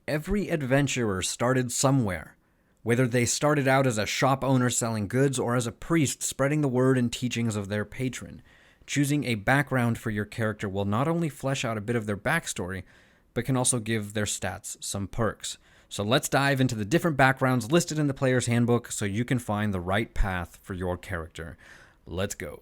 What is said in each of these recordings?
Every adventurer started somewhere. Whether they started out as a shop owner selling goods or as a priest spreading the word and teachings of their patron, choosing a background for your character will not only flesh out a bit of their backstory, but can also give their stats some perks. So let's dive into the different backgrounds listed in the player's handbook so you can find the right path for your character. Let's go.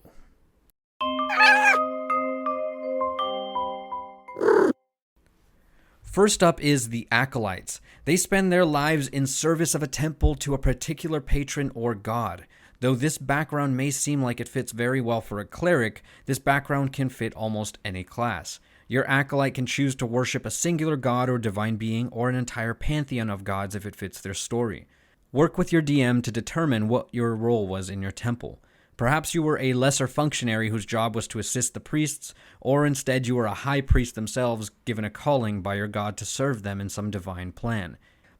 First up is the Acolytes. They spend their lives in service of a temple to a particular patron or god. Though this background may seem like it fits very well for a cleric, this background can fit almost any class. Your Acolyte can choose to worship a singular god or divine being or an entire pantheon of gods if it fits their story. Work with your DM to determine what your role was in your temple. Perhaps you were a lesser functionary whose job was to assist the priests, or instead you were a high priest themselves given a calling by your god to serve them in some divine plan.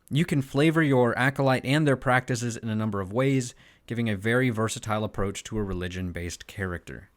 You can flavor your Acolyte and their practices in a number of ways, giving a very versatile approach to a religion-based character.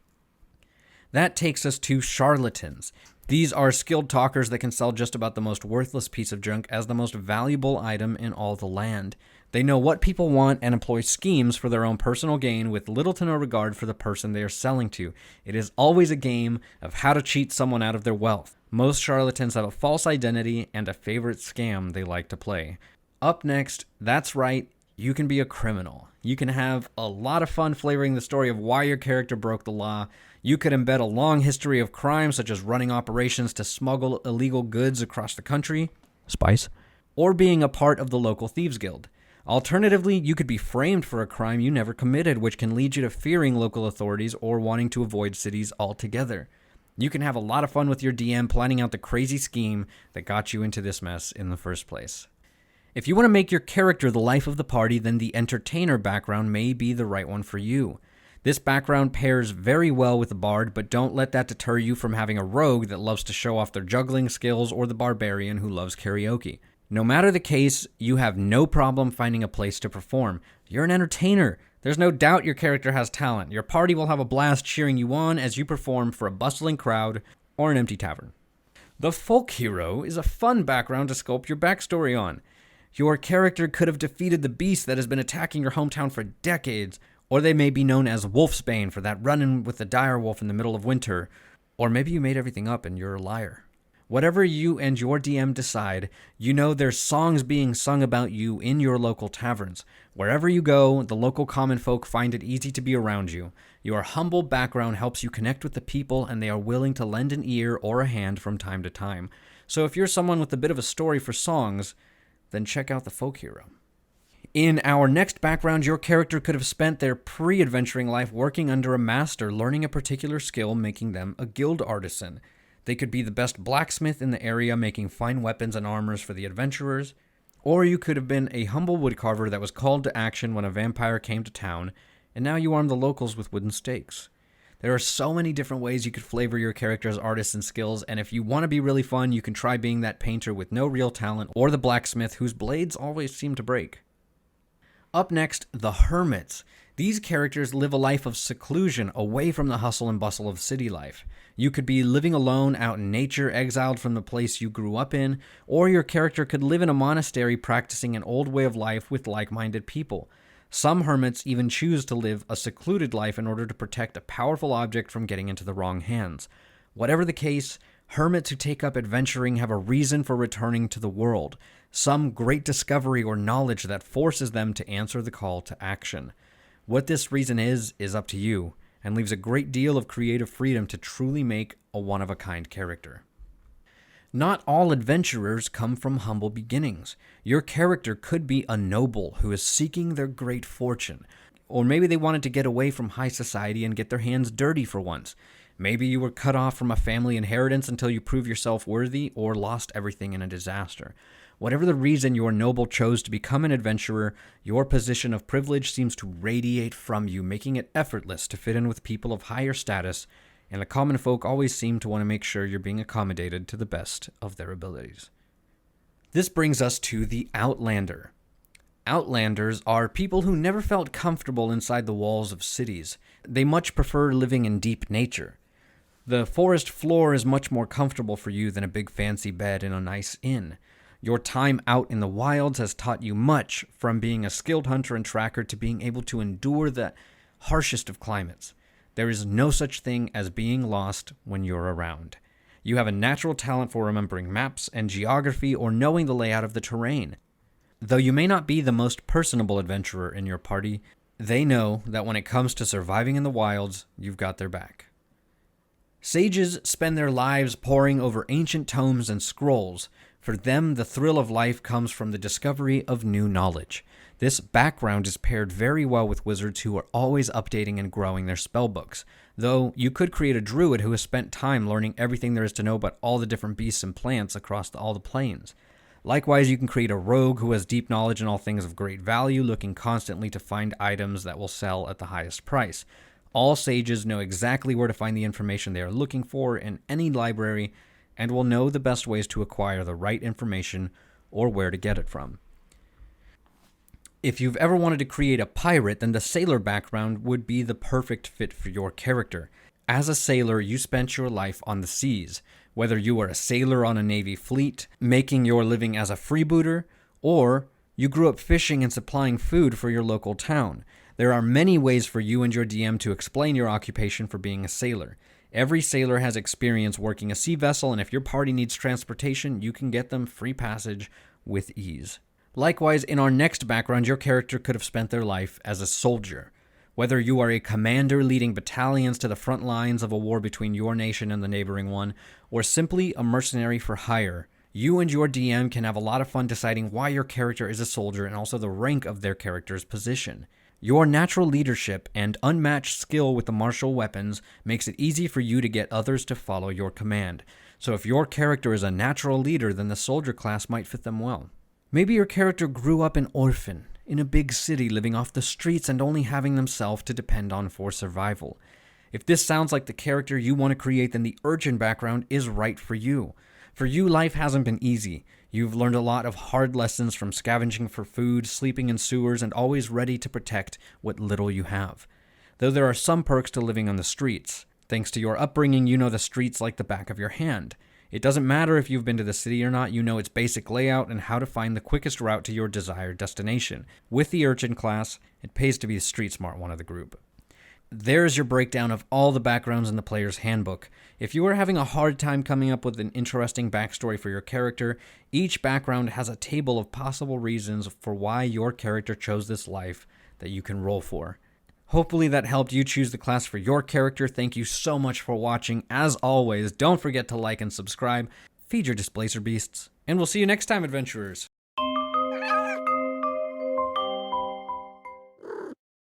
That takes us to charlatans. These are skilled talkers that can sell just about the most worthless piece of junk as the most valuable item in all the land. They know what people want and employ schemes for their own personal gain with little to no regard for the person they are selling to. It is always a game of how to cheat someone out of their wealth. Most charlatans have a false identity and a favorite scam they like to play. Up next, that's right, you can be a criminal. You can have a lot of fun flavoring the story of why your character broke the law. You could embed a long history of crime, such as running operations to smuggle illegal goods across the country, spice, or being a part of the local thieves guild. Alternatively, you could be framed for a crime you never committed, which can lead you to fearing local authorities or wanting to avoid cities altogether. You can have a lot of fun with your DM planning out the crazy scheme that got you into this mess in the first place. If you want to make your character the life of the party, then the entertainer background may be the right one for you. This background pairs very well with the bard, but don't let that deter you from having a rogue that loves to show off their juggling skills or the barbarian who loves karaoke. No matter the case, you have no problem finding a place to perform. You're an entertainer. There's no doubt your character has talent. Your party will have a blast cheering you on as you perform for a bustling crowd or an empty tavern. The folk hero is a fun background to sculpt your backstory on. Your character could have defeated the beast that has been attacking your hometown for decades, or they may be known as Wolfsbane for that run-in with the dire wolf in the middle of winter, or maybe you made everything up and you're a liar. Whatever you and your DM decide, you know there's songs being sung about you in your local taverns. Wherever you go, the local common folk find it easy to be around you. Your humble background helps you connect with the people, and they are willing to lend an ear or a hand from time to time. So if you're someone with a bit of a story for songs, then check out the folk hero. In our next background, your character could have spent their pre-adventuring life working under a master, learning a particular skill, making them a guild artisan. They could be the best blacksmith in the area, making fine weapons and armors for the adventurers. Or you could have been a humble woodcarver that was called to action when a vampire came to town, and now you arm the locals with wooden stakes. There are so many different ways you could flavor your character's artisan skills, and if you want to be really fun, you can try being that painter with no real talent, or the blacksmith whose blades always seem to break. Up next, the Hermits. These characters live a life of seclusion away from the hustle and bustle of city life. You could be living alone out in nature, exiled from the place you grew up in, or your character could live in a monastery practicing an old way of life with like-minded people. Some hermits even choose to live a secluded life in order to protect a powerful object from getting into the wrong hands. Whatever the case, hermits who take up adventuring have a reason for returning to the world, some great discovery or knowledge that forces them to answer the call to action. What this reason is up to you, and leaves a great deal of creative freedom to truly make a one-of-a-kind character. Not all adventurers come from humble beginnings. Your character could be a noble who is seeking their great fortune, or maybe they wanted to get away from high society and get their hands dirty for once. Maybe you were cut off from a family inheritance until you proved yourself worthy, or lost everything in a disaster. Whatever the reason your noble chose to become an adventurer, your position of privilege seems to radiate from you, making it effortless to fit in with people of higher status, and the common folk always seem to want to make sure you're being accommodated to the best of their abilities. This brings us to the Outlander. Outlanders are people who never felt comfortable inside the walls of cities. They much prefer living in deep nature. The forest floor is much more comfortable for you than a big fancy bed in a nice inn. Your time out in the wilds has taught you much, from being a skilled hunter and tracker to being able to endure the harshest of climates. There is no such thing as being lost when you're around. You have a natural talent for remembering maps and geography or knowing the layout of the terrain. Though you may not be the most personable adventurer in your party, they know that when it comes to surviving in the wilds, you've got their back. Sages spend their lives poring over ancient tomes and scrolls. For them, the thrill of life comes from the discovery of new knowledge. This background is paired very well with wizards who are always updating and growing their spellbooks. Though you could create a druid who has spent time learning everything there is to know about all the different beasts and plants across all the planes. Likewise, you can create a rogue who has deep knowledge in all things of great value, looking constantly to find items that will sell at the highest price. All sages know exactly where to find the information they are looking for in any library, and will know the best ways to acquire the right information or where to get it from. If you've ever wanted to create a pirate, then the sailor background would be the perfect fit for your character. As a sailor, you spent your life on the seas. Whether you were a sailor on a Navy fleet, making your living as a freebooter, or you grew up fishing and supplying food for your local town. There are many ways for you and your DM to explain your occupation for being a sailor. Every sailor has experience working a sea vessel, and if your party needs transportation, you can get them free passage with ease. Likewise, in our next background, your character could have spent their life as a soldier. Whether you are a commander leading battalions to the front lines of a war between your nation and the neighboring one, or simply a mercenary for hire, you and your DM can have a lot of fun deciding why your character is a soldier and also the rank of their character's position. Your natural leadership and unmatched skill with the martial weapons makes it easy for you to get others to follow your command. So if your character is a natural leader, then the soldier class might fit them well. Maybe your character grew up an orphan in a big city, living off the streets and only having themselves to depend on for survival. If this sounds like the character you want to create, then the urchin background is right for you. For you, life hasn't been easy. You've learned a lot of hard lessons from scavenging for food, sleeping in sewers, and always ready to protect what little you have. Though there are some perks to living on the streets. Thanks to your upbringing, you know the streets like the back of your hand. It doesn't matter if you've been to the city or not, you know its basic layout and how to find the quickest route to your desired destination. With the urchin class, it pays to be the street smart one of the group. There's your breakdown of all the backgrounds in the player's handbook. If you are having a hard time coming up with an interesting backstory for your character, each background has a table of possible reasons for why your character chose this life that you can roll for. Hopefully that helped you choose the class for your character. Thank you so much for watching. As always, don't forget to like and subscribe, feed your displacer beasts, and we'll see you next time, adventurers.